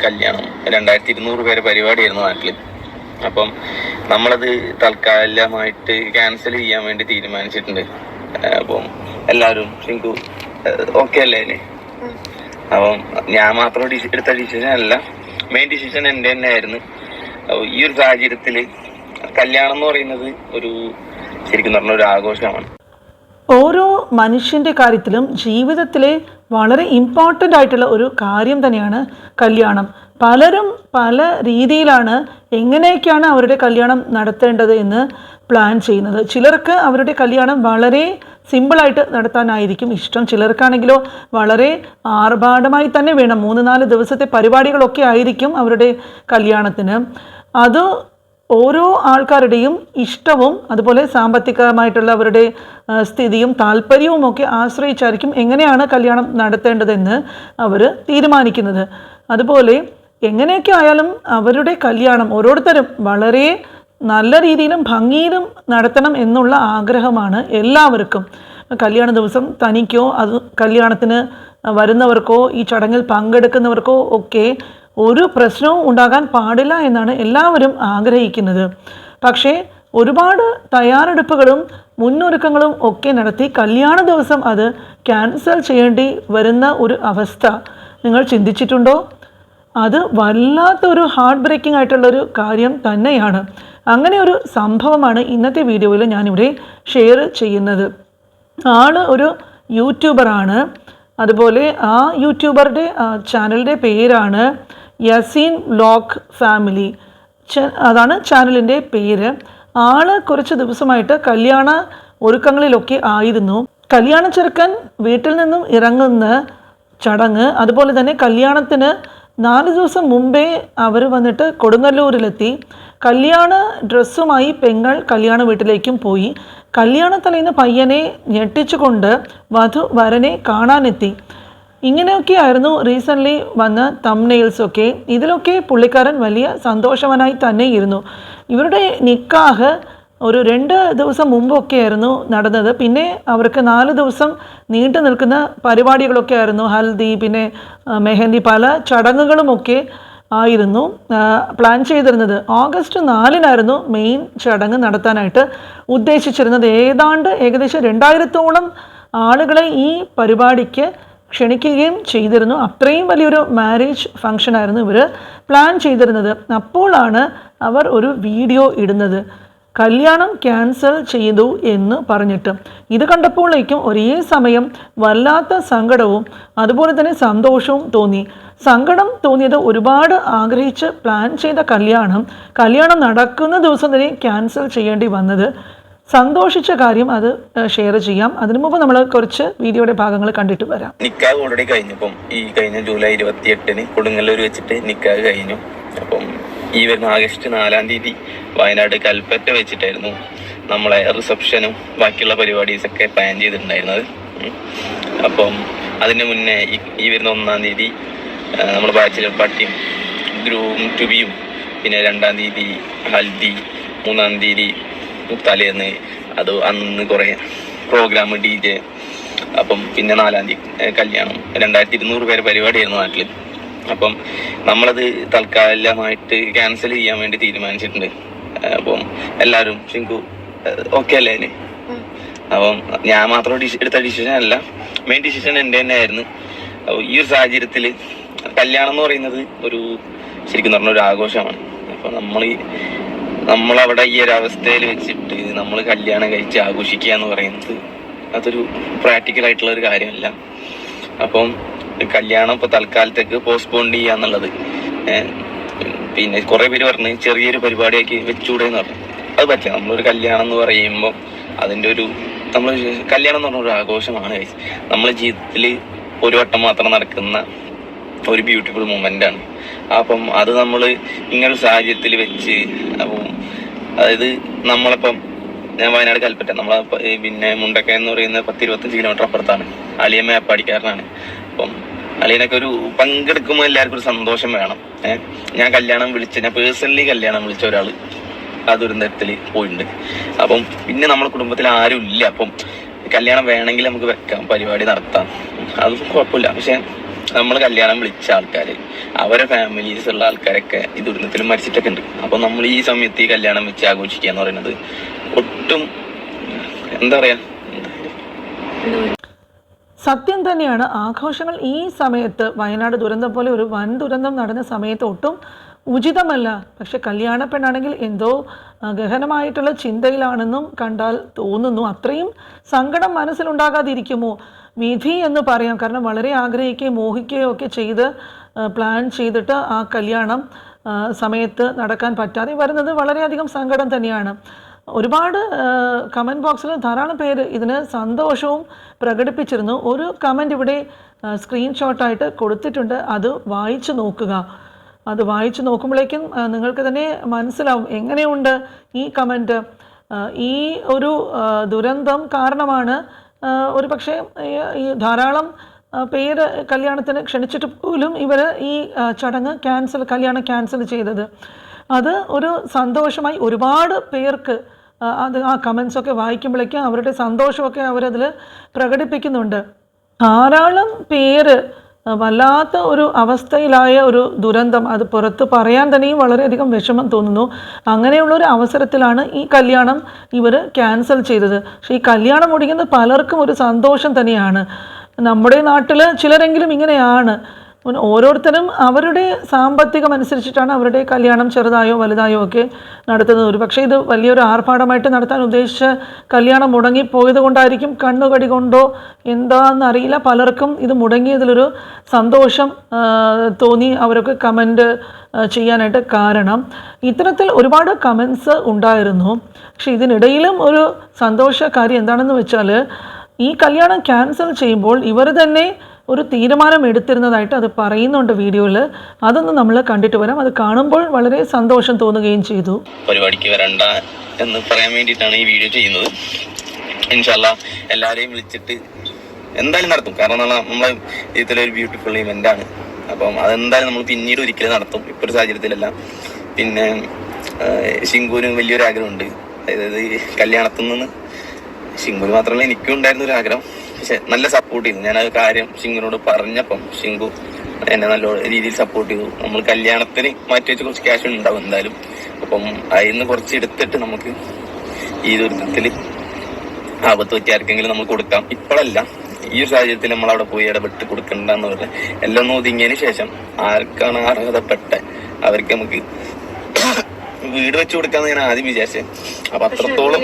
കല്യാണം 2200 പേരെ പരിപാടിയായിരുന്നു നാട്ടിൽ. അപ്പം നമ്മളത് തൽക്കാലമായിട്ട് ക്യാൻസൽ ചെയ്യാൻ വേണ്ടി തീരുമാനിച്ചിട്ടുണ്ട്. അപ്പം എല്ലാവരും ശരിക്കു ഓക്കെ അല്ലേ അതിന്? അപ്പം ഞാൻ മാത്രം എടുത്ത ഡിസിഷൻ അല്ല, മെയിൻ ഡിസിഷൻ എൻ്റെ തന്നെ ആയിരുന്നു. ഈ ഒരു സാഹചര്യത്തിൽ കല്യാണം എന്ന് പറയുന്നത് ശരിക്കും പറഞ്ഞ ഒരു ആഘോഷമാണ്. ഓരോ മനുഷ്യൻ്റെ കാര്യത്തിലും ജീവിതത്തിലെ വളരെ ഇമ്പോർട്ടൻ്റ് ആയിട്ടുള്ള ഒരു കാര്യം തന്നെയാണ് കല്യാണം. പലരും പല രീതിയിലാണ് എങ്ങനെയൊക്കെയാണ് അവരുടെ കല്യാണം നടത്തേണ്ടത് എന്ന് പ്ലാൻ ചെയ്യുന്നത്. ചിലർക്ക് അവരുടെ കല്യാണം വളരെ സിമ്പിളായിട്ട് നടത്താനായിരിക്കും ഇഷ്ടം. ചിലർക്കാണെങ്കിലോ വളരെ ആർഭാടമായി തന്നെ വേണം. 3-4 ദിവസത്തെ പരിപാടികളൊക്കെ ആയിരിക്കും അവരുടെ കല്യാണത്തിന്. അത് ഓരോ ആൾക്കാരുടെയും ഇഷ്ടവും അതുപോലെ സാമ്പത്തികമായിട്ടുള്ള അവരുടെ സ്ഥിതിയും താല്പര്യവും ഒക്കെ ആശ്രയിച്ചായിരിക്കും എങ്ങനെയാണ് കല്യാണം നടത്തേണ്ടതെന്ന് അവർ തീരുമാനിക്കുന്നത്. അതുപോലെ എങ്ങനെയൊക്കെ ആയാലും അവരുടെ കല്യാണം ഓരോരുത്തരും വളരെ നല്ല രീതിയിലും ഭംഗിയിലും നടത്തണം എന്നുള്ള ആഗ്രഹമാണ് എല്ലാവർക്കും. കല്യാണ ദിവസം തനിക്കോ അത് കല്യാണത്തിന് വരുന്നവർക്കോ ഈ ചടങ്ങിൽ പങ്കെടുക്കുന്നവർക്കോ ഒക്കെ ഒരു പ്രശ്നവും ഉണ്ടാകാൻ പാടില്ല എന്നാണ് എല്ലാവരും ആഗ്രഹിക്കുന്നത്. പക്ഷേ ഒരുപാട് തയ്യാറെടുപ്പുകളും മുന്നൊരുക്കങ്ങളും ഒക്കെ നടത്തി കല്യാണ ദിവസം അത് ക്യാൻസൽ ചെയ്യേണ്ടി വരുന്ന ഒരു അവസ്ഥ നിങ്ങൾ ചിന്തിച്ചിട്ടുണ്ടോ? അത് വല്ലാത്തൊരു ഹാർട്ട് ബ്രേക്കിംഗ് ആയിട്ടുള്ളൊരു കാര്യം തന്നെയാണ്. അങ്ങനെ ഒരു സംഭവമാണ് ഇന്നത്തെ വീഡിയോയിൽ ഞാനിവിടെ ഷെയർ ചെയ്യുന്നത്. ആൾ ഒരു യൂട്യൂബറാണ്. അതുപോലെ ആ യൂട്യൂബറുടെ ചാനലിൻ്റെ പേരാണ് യസീൻ വ്ലോഗ് ഫാമിലി. അതാണ് ചാനലിൻ്റെ പേര്. ആൾ കുറച്ച് ദിവസമായിട്ട് കല്യാണ ഒരുക്കങ്ങളിലൊക്കെ ആയിരുന്നു. കല്യാണ ചെറുക്കൻ വീട്ടിൽ നിന്നും ഇറങ്ങുന്ന ചടങ്ങ്, അതുപോലെ തന്നെ കല്യാണത്തിന് 4 ദിവസം മുമ്പേ അവർ വന്നിട്ട് കൊടുങ്ങല്ലൂരിലെത്തി. കല്യാണ ഡ്രസ്സുമായി പെങ്ങൾ കല്യാണ വീട്ടിലേക്കും പോയി. കല്യാണ തലേന്ന് പയ്യനെ ഞെട്ടിച്ചുകൊണ്ട് വധു വരനെ കാണാനെത്തി. ഇങ്ങനെയൊക്കെ ആയിരുന്നു റീസെൻ്റ്ലി വന്ന തംബ്നെയിൽസൊക്കെ. ഇതിലൊക്കെ പുള്ളിക്കാരൻ വലിയ സന്തോഷവാനായി തന്നെ ഇരുന്നു. ഇവരുടെ നിക്കാഹ് ഒരു 2 ദിവസം മുമ്പൊക്കെ ആയിരുന്നു നടന്നത്. പിന്നെ അവർക്ക് 4 ദിവസം നീണ്ടു നിൽക്കുന്ന പരിപാടികളൊക്കെ ആയിരുന്നു. ഹൽദി, പിന്നെ മെഹന്തി, പല ചടങ്ങുകളുമൊക്കെ ആയിരുന്നു പ്ലാൻ ചെയ്തിരുന്നത്. ഓഗസ്റ്റ് 4-നായിരുന്നു മെയിൻ ചടങ്ങ് നടത്താനായിട്ട് ഉദ്ദേശിച്ചിരുന്നത്. ഏകദേശം 2000-ഓളം ആളുകളെ ഈ പരിപാടിക്ക് ക്ഷണിക്കുകയും ചെയ്തിരുന്നു. അത്രയും വലിയൊരു മാരേജ് ഫംഗ്ഷനായിരുന്നു ഇവർ പ്ലാൻ ചെയ്തിരുന്നത്. അപ്പോഴാണ് അവർ ഒരു വീഡിയോ ഇടുന്നത്, കല്യാണം ക്യാൻസൽ ചെയ്തു എന്ന് പറഞ്ഞിട്ട്. ഇത് കണ്ടപ്പോഴേക്കും ഒരേ സമയം വല്ലാത്ത സങ്കടവും അതുപോലെ തന്നെ സന്തോഷവും തോന്നി. സങ്കടം തോന്നിയത് ഒരുപാട് ആഗ്രഹിച്ച് പ്ലാൻ ചെയ്ത കല്യാണം നടക്കുന്ന ദിവസം തന്നെ ക്യാൻസൽ ചെയ്യേണ്ടി വന്നത്. സന്തോഷിച്ച കാര്യം അത് ഷെയർ ചെയ്യാം. അതിനു മുമ്പ് നമ്മൾ കുറച്ച് വീഡിയോയുടെ ഭാഗങ്ങൾ കണ്ടിട്ട് വരാം. നിക്കാഹ് ഓൾറെഡി കഴിഞ്ഞപ്പം ഈ കഴിഞ്ഞ ജൂലൈ 28-ന് കൊടുങ്ങല്ലൂർ വെച്ചിട്ട് നിക്കാഹ് കഴിഞ്ഞു. അപ്പം ഈ വരുന്ന ആഗസ്റ്റ് 4-ാം തീയതി വയനാട് കൽപ്പറ്റ വെച്ചിട്ടായിരുന്നു നമ്മളെ റിസപ്ഷനും ബാക്കിയുള്ള പരിപാടീസൊക്കെ പ്ലാൻ ചെയ്തിട്ടുണ്ടായിരുന്നത്. അപ്പം അതിന് മുന്നേ ഈ വരുന്ന 1-ാം തീയതി നമ്മൾ ബാച്ചിലർ പാർട്ടിയും ഗ്രൂം ടു ബിയും, പിന്നെ 2-ാം തീയതി ഹൽദി, 3-ാം തീയതി തലേന്ന് അന്ന് കുറേ പ്രോഗ്രാം DJ. അപ്പം പിന്നെ 4-ാം തീയതി കല്യാണം. 2200 പേരെ പരിപാടിയായിരുന്നു നാട്ടിൽ. അപ്പം നമ്മളത് തൽക്കാലമായിട്ട് ക്യാൻസൽ ചെയ്യാൻ വേണ്ടി തീരുമാനിച്ചിട്ടുണ്ട്. അപ്പം എല്ലാവരും ശരിക്കു ഓക്കെ അല്ലേ അതിന്? അപ്പം ഞാൻ മാത്രം എടുത്ത ഡിസിഷൻ അല്ല, മെയിൻ ഡിസിഷൻ എൻ്റെ തന്നെ ആയിരുന്നു. ഈ ഒരു സാഹചര്യത്തിൽ കല്യാണം എന്ന് പറയുന്നത് ശരിക്കും പറഞ്ഞ ഒരു ആഘോഷമാണ്. അപ്പം നമ്മളവിടെ ഈ ഒരു അവസ്ഥയിൽ വെച്ചിട്ട് നമ്മൾ കല്യാണം കഴിച്ച് ആഘോഷിക്കുക എന്ന് പറയുന്നത് അതൊരു പ്രാക്ടിക്കൽ ആയിട്ടുള്ള ഒരു കാര്യമല്ല. അപ്പം കല്യാണം ഇപ്പോൾ തൽക്കാലത്തേക്ക് പോസ്റ്റ്പോൺ ചെയ്യാന്നുള്ളത്, പിന്നെ കുറേ പേര് പറഞ്ഞ് ചെറിയൊരു പരിപാടിയാക്കി വെച്ചുകൂടെ എന്ന് പറഞ്ഞു. അത് പറ്റില്ല. നമ്മളൊരു കല്യാണം എന്ന് പറയുമ്പോൾ കല്യാണം എന്ന് പറഞ്ഞൊരു ആഘോഷമാണ്. നമ്മളെ ജീവിതത്തിൽ ഒരു വട്ടം മാത്രം നടക്കുന്ന ഒരു ബ്യൂട്ടിഫുൾ മൊമെൻ്റ് ആണ്. അപ്പം അത് നമ്മൾ ഇങ്ങനൊരു സാഹചര്യത്തിൽ വെച്ച്, അപ്പം അതായത് നമ്മളിപ്പം ഞാൻ വയനാട് കൽപ്പറ്റ, പിന്നെ മുണ്ടക്ക എന്ന് പറയുന്ന 10-25 കിലോമീറ്റർ അപ്പുറത്താണ്. അളിയ മേപ്പാടിക്കാരനാണ്. അപ്പം അളിയനൊക്കെ പങ്കെടുക്കുമ്പോൾ എല്ലാവർക്കും ഒരു സന്തോഷം വേണം. ഞാൻ പേഴ്സണലി കല്യാണം വിളിച്ച ഒരാൾ ആ ദുരന്തത്തിൽ പോയിട്ടുണ്ട്. അപ്പം പിന്നെ നമ്മുടെ കുടുംബത്തിൽ ആരും ഇല്ല. അപ്പം കല്യാണം വേണമെങ്കിൽ നമുക്ക് വെക്കാം, പരിപാടി നടത്താം, അത് കുഴപ്പമില്ല. പക്ഷെ നമ്മൾ കല്യാണം വിളിച്ച ആൾക്കാർ, അവരെ ഫാമിലീസ് ഉള്ള ആൾക്കാരൊക്കെ ഈ ദുരന്തത്തിൽ മരിച്ചിട്ടൊക്കെ ഉണ്ട്. അപ്പോൾ നമ്മൾ ഈ സമയത്ത് ഈ കല്യാണം വെച്ച് ആഘോഷിക്കുക എന്ന് പറയുന്നത് ഒട്ടും എന്താ പറയാ, സത്യം തന്നെയാണ്. ആഘോഷങ്ങൾ ഈ സമയത്ത് വയനാട് ദുരന്തം പോലെ ഒരു വൻ ദുരന്തം നടന്ന സമയത്ത് ഒട്ടും ഉചിതമല്ല. പക്ഷെ കല്യാണ പെണ്ണാണെങ്കിൽ എന്തോ ഗഹനമായിട്ടുള്ള ചിന്തയിലാണെന്നും കണ്ടാൽ തോന്നുന്നു. അത്രയും സങ്കടം മനസ്സിലുണ്ടാകാതിരിക്കുമോ? വിധി എന്ന് പറയാം. കാരണം വളരെ ആഗ്രഹിക്കുകയും മോഹിക്കുകയും ഒക്കെ ചെയ്ത് പ്ലാൻ ചെയ്തിട്ട് ആ കല്യാണം സമയത്ത് നടക്കാൻ പറ്റാതെ വരുന്നത് വളരെയധികം സങ്കടം തന്നെയാണ്. ഒരുപാട് കമൻറ്റ് ബോക്സിൽ ധാരാളം പേര് ഇതിന് സന്തോഷവും പ്രകടിപ്പിച്ചിരുന്നു. ഒരു കമൻറ്റ് ഇവിടെ സ്ക്രീൻഷോട്ടായിട്ട് കൊടുത്തിട്ടുണ്ട്. അത് വായിച്ചു നോക്കുക. അത് വായിച്ചു നോക്കുമ്പോഴേക്കും നിങ്ങൾക്ക് തന്നെ മനസ്സിലാവും എങ്ങനെയുണ്ട് ഈ കമൻറ്റ്. ഈ ഒരു ദുരന്തം കാരണമാണ് ഒരു പക്ഷേ ഈ ധാരാളം പേര് കല്യാണത്തിന് ക്ഷണിച്ചിട്ട് പോലും ഇവർ ഈ ചടങ്ങ് കല്യാണം ക്യാൻസൽ ചെയ്തത്. അത് ഒരു സന്തോഷമായി ഒരുപാട് പേർക്ക് അത് ആ കമൻസൊക്കെ വായിക്കുമ്പോഴേക്കും അവരുടെ സന്തോഷമൊക്കെ അവരതിൽ പ്രകടിപ്പിക്കുന്നുണ്ട്. ധാരാളം പേര് വല്ലാത്ത ഒരു അവസ്ഥയിലായ ഒരു ദുരന്തം, അത് പുറത്ത് പറയാൻ തന്നെയും വളരെയധികം വിഷമം തോന്നുന്നു. അങ്ങനെയുള്ളൊരു അവസരത്തിലാണ് ഈ കല്യാണം ഇവർ ക്യാൻസൽ ചെയ്തത്. പക്ഷേ ഈ കല്യാണം മുടങ്ങുന്നത് പലർക്കും ഒരു സന്തോഷം തന്നെയാണ്. നമ്മുടെ നാട്ടിൽ ചിലരെങ്കിലും ഇങ്ങനെയാണ്. ഓരോരുത്തരും അവരുടെ സാമ്പത്തികം അനുസരിച്ചിട്ടാണ് അവരുടെ കല്യാണം ചെറുതായോ വലുതായോ ഒക്കെ നടത്തുന്നത്. ഒരു പക്ഷേ ഇത് വലിയൊരു ആർഭാടമായിട്ട് നടത്താൻ ഉദ്ദേശിച്ച കല്യാണം മുടങ്ങിപ്പോയത് കൊണ്ടായിരിക്കും, കണ്ണുകടി കൊണ്ടോ എന്താണെന്നറിയില്ല, പലർക്കും ഇത് മുടങ്ങിയതിലൊരു സന്തോഷം തോന്നി അവരൊക്കെ കമൻറ്റ് ചെയ്യാനായിട്ട് കാരണം. ഇത്തരത്തിൽ ഒരുപാട് കമൻസ് ഉണ്ടായിരുന്നു. പക്ഷെ ഇതിനിടയിലും ഒരു സന്തോഷ കാര്യം എന്താണെന്ന് വെച്ചാൽ ഈ കല്യാണം ക്യാൻസൽ ചെയ്യുമ്പോൾ ഇവർ തന്നെ ഒരു തീരുമാനം എടുത്തിരുന്നതായിട്ട് അത് പറയുന്നുണ്ട് വീഡിയോയിൽ. അതൊന്ന് നമ്മൾ കണ്ടിട്ട് വരാം. അത് കാണുമ്പോൾ വളരെ സന്തോഷം തോന്നുകയും ചെയ്തു. പരിപാടിക്ക് വരണ്ട എന്ന് പറയാൻ വേണ്ടിയിട്ടാണ് ഈ വീഡിയോ ചെയ്യുന്നത്. ഇൻഷാല്ലാ എല്ലാവരെയും വിളിച്ചിട്ട് എന്തായാലും നടത്തും. കാരണം നമ്മളെ ജീവിതത്തിലെ ഒരു ബ്യൂട്ടിഫുൾ ഇവന്റ് ആണ്. അപ്പം അതെന്തായാലും നമ്മൾ പിന്നീട് ഒരിക്കലും നടത്തും, ഇപ്പോൾ ഒരു സാഹചര്യത്തിലല്ല. പിന്നെ ശിങ്കുവിന് വലിയൊരു ആഗ്രഹമുണ്ട്. അതായത് കല്യാണത്തിൽ നിന്ന് ശിങ്കുവിന് മാത്രമല്ല എനിക്കും ഉണ്ടായിരുന്ന ഒരു ആഗ്രഹം. പക്ഷെ നല്ല സപ്പോർട്ട് ചെയ്തു. ഞാൻ ആ കാര്യം ശിങ്കുവിനോട് പറഞ്ഞപ്പം ശിങ്കു എന്നെ നല്ല രീതിയിൽ സപ്പോർട്ട് ചെയ്തു. നമ്മൾ കല്യാണത്തിന് മാറ്റി വെച്ച് കുറച്ച് ക്യാഷ് ഉണ്ടാവും എന്തായാലും. അപ്പം അതിൽ നിന്ന് കുറച്ച് എടുത്തിട്ട് നമുക്ക് ഈ ദുരിതത്തിൽ ആപത്ത് വെച്ച് ആർക്കെങ്കിലും നമ്മൾ കൊടുക്കാം. ഇപ്പോഴല്ല, ഈ ഒരു സാഹചര്യത്തിൽ നമ്മൾ അവിടെ പോയി ഇടപെട്ട് കൊടുക്കണ്ടെന്ന് പറഞ്ഞാൽ എല്ലാം ഒതുങ്ങിയതിന് ശേഷം ആർക്കാണ് അർഹതപ്പെട്ട അവർക്ക് നമുക്ക് വീട് വെച്ച് കൊടുക്കാന്ന് ഞാൻ ആദ്യം വിചാരിച്ചത്. അപ്പൊ അത്രത്തോളം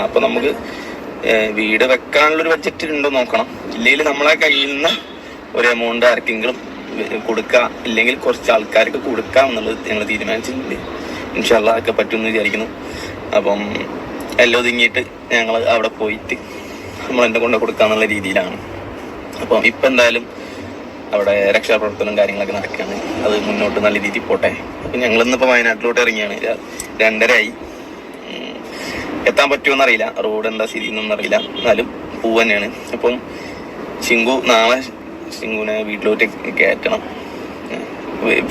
അപ്പൊ നമുക്ക് വീട് വെക്കാനുള്ളൊരു ബഡ്ജറ്റ് ഉണ്ടോ നോക്കണം. ഇല്ലെങ്കിൽ നമ്മളെ കയ്യിൽ നിന്ന് ഒരു എമൗണ്ട് ആർക്കെങ്കിലും കൊടുക്കുക, ഇല്ലെങ്കിൽ കുറച്ച് ആൾക്കാർക്ക് കൊടുക്കാം എന്നുള്ളത് ഞങ്ങൾ തീരുമാനിച്ചിട്ടുണ്ട്. ഇൻഷാല്ലാ ഒക്കെ പറ്റുമെന്ന് വിചാരിക്കുന്നു. അപ്പം എല്ലാം ഒതുങ്ങിയിട്ട് ഞങ്ങൾ അവിടെ പോയിട്ട് നമ്മൾ എന്നെ കൊണ്ട് കൊടുക്കാന്നുള്ള രീതിയിലാണ്. അപ്പം ഇപ്പം എന്തായാലും അവിടെ രക്ഷാപ്രവർത്തനം കാര്യങ്ങളൊക്കെ നടക്കുകയാണ്. അത് മുന്നോട്ട് നല്ല രീതിയിൽ പോട്ടെ. അപ്പം ഞങ്ങളിന്നിപ്പോൾ വയനാട്ടിലോട്ട് ഇറങ്ങിയാണ്. 2:30 എത്താൻ പറ്റുമെന്നറിയില്ല, റോഡ് എന്താ സ്ഥിതി എന്നൊന്നും അറിയില്ല, എന്നാലും പൂ തന്നെയാണ്. അപ്പം നാളെ ശിങ്കുവിനെ വീട്ടിലോട്ട് കയറ്റണം.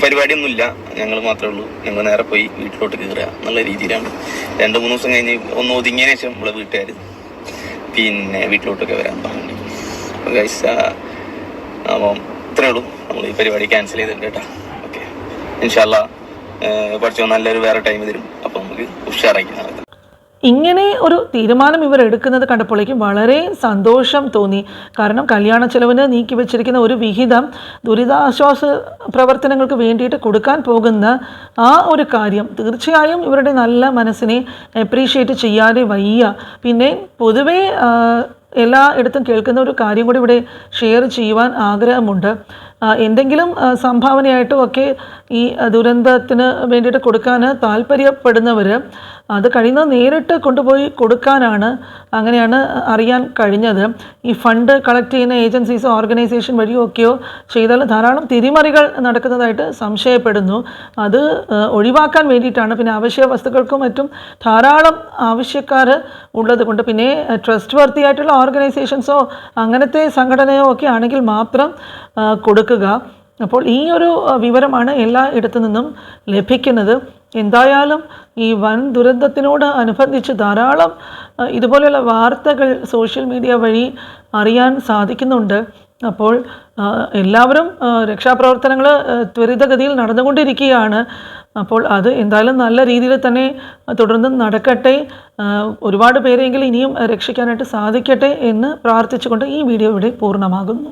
പരിപാടിയൊന്നുമില്ല, ഞങ്ങൾ മാത്രമേ ഉള്ളൂ. ഞങ്ങൾ നേരെ പോയി വീട്ടിലോട്ട് കയറുക എന്നുള്ള രീതിയിലാണ്. 2-3 ദിവസം കഴിഞ്ഞ് ഒന്ന് ഒതുങ്ങിയതിന് ശേഷം നമ്മളെ വീട്ടുകാർ പിന്നെ വീട്ടിലോട്ടൊക്കെ വരാൻ പറഞ്ഞു. അപ്പം ഗൈസ് അപ്പം ഇത്രയേ ഉള്ളൂ. നമ്മൾ ഈ പരിപാടി ക്യാൻസൽ ചെയ്തിട്ടുണ്ട് കേട്ടോ. ഓക്കെ, ഇൻഷാല്ലാ കുറച്ച് നല്ലൊരു വേറെ ടൈം തരും. അപ്പം നമുക്ക് ഉഷാറാക്കി നടത്താം. ഇങ്ങനെ ഒരു തീരുമാനം ഇവർ എടുക്കുന്നത് കണ്ടപ്പോഴേക്കും വളരെ സന്തോഷം തോന്നി. കാരണം കല്യാണ ചെലവിന് നീക്കി വെച്ചിരിക്കുന്ന ഒരു വിഹിതം ദുരിതാശ്വാസ പ്രവർത്തനങ്ങൾക്ക് വേണ്ടിയിട്ട് കൊടുക്കാൻ പോകുന്ന ആ ഒരു കാര്യം തീർച്ചയായും ഇവരുടെ നല്ല മനസ്സിനെ അപ്രീഷിയേറ്റ് ചെയ്യാതെ വയ്യ. പിന്നെ പൊതുവേ എല്ലായിടത്തും കേൾക്കുന്ന ഒരു കാര്യം കൂടി ഇവിടെ ഷെയർ ചെയ്യുവാൻ ആഗ്രഹമുണ്ട്. എന്തെങ്കിലും സംഭാവനയായിട്ടും ഒക്കെ ഈ ദുരന്തത്തിന് വേണ്ടിയിട്ട് കൊടുക്കാൻ താല്പര്യപ്പെടുന്നവർ അത് കഴിയുന്നത് നേരിട്ട് കൊണ്ടുപോയി കൊടുക്കാനാണ്. അങ്ങനെയാണ് അറിയാൻ കഴിഞ്ഞത്. ഈ ഫണ്ട് കളക്ട് ചെയ്യുന്ന ഏജൻസീസോ ഓർഗനൈസേഷൻ വഴിയോ ഒക്കെയോ ചെയ്താൽ ധാരാളം തിരിമറികൾ നടക്കുന്നതായിട്ട് സംശയപ്പെടുന്നു. അത് ഒഴിവാക്കാൻ വേണ്ടിയിട്ടാണ്. പിന്നെ അവശ്യ വസ്തുക്കൾക്കും മറ്റും ധാരാളം ആവശ്യക്കാർ ഉള്ളത് കൊണ്ട് പിന്നെ ട്രസ്റ്റ് വർത്തി ആയിട്ടുള്ള ഓർഗനൈസേഷൻസോ അങ്ങനത്തെ സംഘടനയോ ഒക്കെ ആണെങ്കിൽ മാത്രം കൊടുക്കുക. അപ്പോൾ ഈ ഒരു വിവരമാണ് എല്ലാ ഇടത്തു നിന്നും ലഭിക്കുന്നത്. എന്തായാലും ഈ വൻ ദുരന്തത്തിനോട് അനുബന്ധിച്ച് ധാരാളം ഇതുപോലെയുള്ള വാർത്തകൾ സോഷ്യൽ മീഡിയ വഴി അറിയാൻ സാധിക്കുന്നുണ്ട്. അപ്പോൾ എല്ലാവരും രക്ഷാപ്രവർത്തനങ്ങൾ ത്വരിതഗതിയിൽ നടന്നുകൊണ്ടിരിക്കുകയാണ്. അപ്പോൾ അത് എന്തായാലും നല്ല രീതിയിൽ തന്നെ തുടർന്ന് നടക്കട്ടെ. ഒരുപാട് പേരെങ്കിലും ഇനിയും രക്ഷിക്കാനായിട്ട് സാധിക്കട്ടെ എന്ന് പ്രാർത്ഥിച്ചുകൊണ്ട് ഈ വീഡിയോ ഇവിടെ പൂർണ്ണമാകുന്നു.